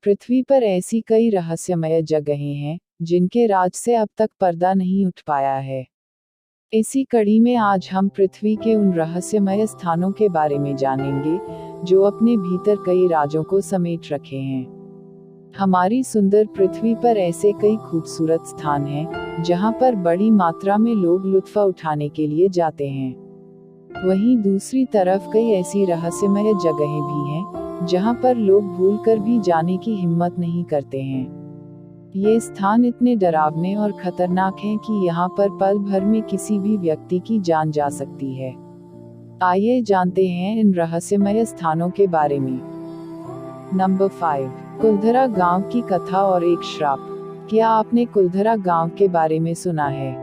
पृथ्वी पर ऐसी कई रहस्यमय जगहें हैं जिनके राज से अब तक पर्दा नहीं उठ पाया है। इसी कड़ी में आज हम पृथ्वी के उन रहस्यमय स्थानों के बारे में जानेंगे जो अपने भीतर कई राजों को समेट रखे हैं। हमारी सुंदर पृथ्वी पर ऐसे कई खूबसूरत स्थान हैं जहां पर बड़ी मात्रा में लोग लुत्फ उठाने के लिए जाते हैं। वहीं दूसरी तरफ कई ऐसी रहस्यमय जगहें भी हैं जहां पर लोग भूलकर भी जाने की हिम्मत नहीं करते हैं। ये स्थान इतने डरावने और खतरनाक हैं कि यहाँ पर पल भर में किसी भी व्यक्ति की जान जा सकती है। आइए जानते हैं इन रहस्यमय स्थानों के बारे में। नंबर 5, कुलधरा गांव की कथा और एक श्राप। क्या आपने कुलधरा गांव के बारे में सुना है?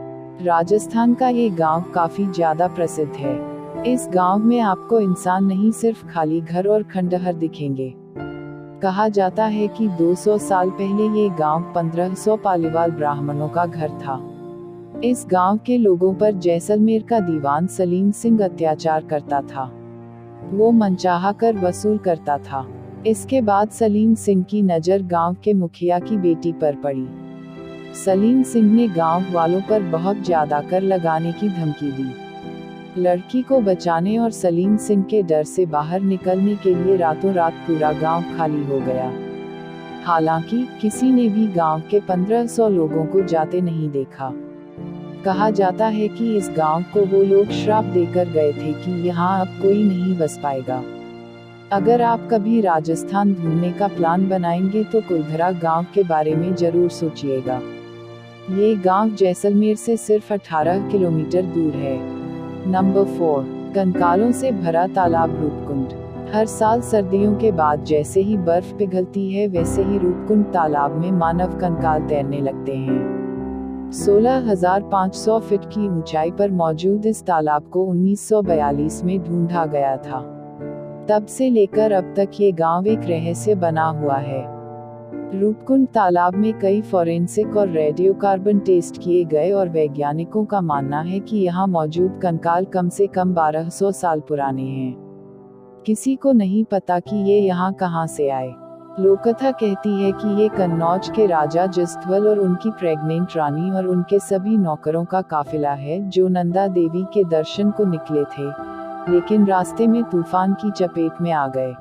राजस्थान का ये गांव काफी ज्यादा प्रसिद्ध है। इस गांव में आपको इंसान नहीं सिर्फ खाली घर और खंडहर दिखेंगे। कहा जाता है कि 200 साल पहले ये गांव 1500 पालीवाल ब्राह्मणों का घर था। इस गांव के लोगों पर जैसलमेर का दीवान सलीम सिंह अत्याचार करता था। वो मनचाहा कर वसूल करता था। इसके बाद सलीम सिंह की नजर गांव के मुखिया की बेटी पर पड़ी। सलीम सिंह ने गांव वालों पर बहुत ज्यादा कर लगाने की धमकी दी। लड़की को बचाने और सलीम सिंह के डर से बाहर निकलने के लिए रातों रात पूरा गांव खाली हो गया। हालांकि किसी ने भी गांव के 1500 लोगों को जाते नहीं देखा। कहा जाता है कि इस गांव को वो लोग श्राप देकर गए थे कि यहाँ अब कोई नहीं बस पाएगा। अगर आप कभी राजस्थान घूमने का प्लान बनाएंगे तो कुलधरा गांव के बारे में जरूर सोचिएगा। ये गांव जैसलमेर से सिर्फ 18 किलोमीटर दूर है। नंबर 4, कंकालों से भरा तालाब रूपकुंड। हर साल सर्दियों के बाद जैसे ही बर्फ पिघलती है वैसे ही रूपकुंड तालाब में मानव कंकाल तैरने लगते हैं। 16,500 फीट की ऊंचाई पर मौजूद इस तालाब को 1942 में ढूंढा गया था। तब से लेकर अब तक ये गांव एक रहस्य बना हुआ है। रूपकुंड तालाब में कई फॉरेंसिक और रेडियोकार्बन टेस्ट किए गए और वैज्ञानिकों का मानना है कि यहाँ मौजूद कंकाल कम से कम 1200 साल पुराने हैं। किसी को नहीं पता कि ये यहाँ कहाँ से आए। लोककथा कहती है कि ये कन्नौज के राजा जसध्वल और उनकी प्रेग्नेंट रानी और उनके सभी नौकरों का काफिला है जो नंदा देवी के दर्शन को निकले थे, लेकिन रास्ते में तूफान की चपेट में आ गए।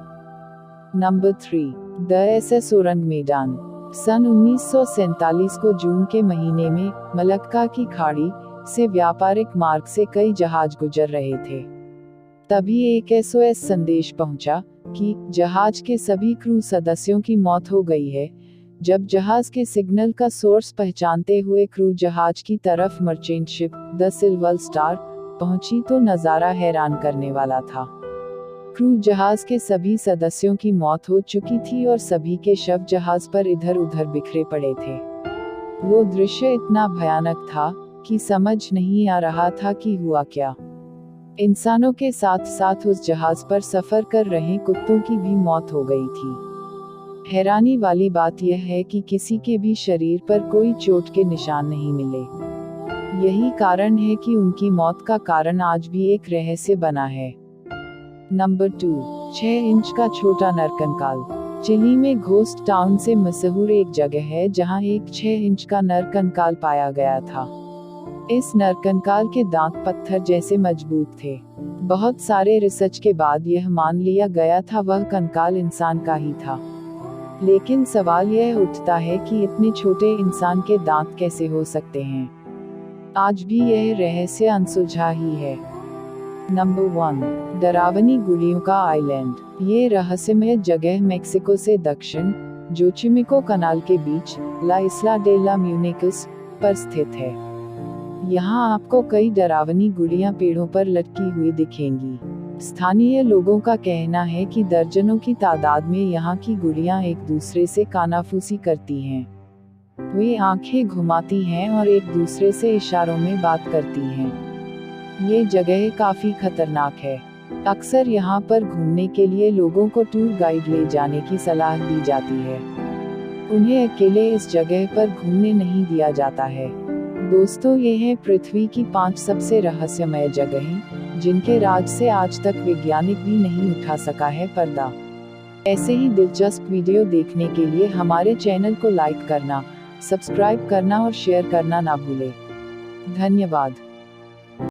नंबर 3, द SS सोरंग मैदान। सन 1947 को जून के महीने में मलक्का की खाड़ी से व्यापारिक मार्ग से कई जहाज गुजर रहे थे। तभी एक SOS संदेश पहुंचा कि जहाज के सभी क्रू सदस्यों की मौत हो गई है। जब जहाज के सिग्नल का सोर्स पहचानते हुए क्रू जहाज की तरफ merchant ship the silver star पहुंची तो नजारा हैरान करने वाला था। क्रू जहाज के सभी सदस्यों की मौत हो चुकी थी और सभी के शव जहाज पर इधर उधर बिखरे पड़े थे। वो दृश्य इतना भयानक था कि समझ नहीं आ रहा था कि हुआ क्या। इंसानों के साथ साथ उस जहाज पर सफर कर रहे कुत्तों की भी मौत हो गई थी। हैरानी वाली बात यह है कि किसी के भी शरीर पर कोई चोट के निशान नहीं मिले। यही कारण है कि उनकी मौत का कारण आज भी एक रहस्य बना है। नंबर 2, 6 इंच का छोटा नरकंकाल। चिली में घोस्ट टाउन से मशहूर एक जगह है जहां एक 6 इंच का नरकंकाल पाया गया था। इस नरकंकाल के दांत पत्थर जैसे मजबूत थे। बहुत सारे रिसर्च के बाद यह मान लिया गया था वह कंकाल इंसान का ही था। लेकिन सवाल यह उठता है कि इतने छोटे इंसान के दांत कैसे हो सकते हैं। आज भी यह रहस्य अनसुलझा ही है। नंबर 1, डरावनी गुड़ियों का आइलैंड। ये रहस्यमय जगह मेक्सिको से दक्षिण जोचिमिको कनाल के बीच ला इस्ला डे ला म्यूनिकस पर स्थित है। यहाँ आपको कई डरावनी गुड़ियां पेड़ों पर लटकी हुई दिखेंगी। स्थानीय लोगों का कहना है कि दर्जनों की तादाद में यहाँ की गुड़ियां एक दूसरे से कानाफूसी करती हैं। वे आंखें घुमाती हैं और एक दूसरे से इशारों में बात करती हैं। ये जगह काफी खतरनाक है। अक्सर यहाँ पर घूमने के लिए लोगों को टूर गाइड ले जाने की सलाह दी जाती है। उन्हें अकेले इस जगह पर घूमने नहीं दिया जाता है। दोस्तों, ये हैं पृथ्वी की 5 सबसे रहस्यमय जगहें जिनके राज से आज तक वैज्ञानिक भी नहीं उठा सका है पर्दा। ऐसे ही दिलचस्प वीडियो देखने के लिए हमारे चैनल को लाइक करना, सब्सक्राइब करना और शेयर करना ना भूलें। धन्यवाद।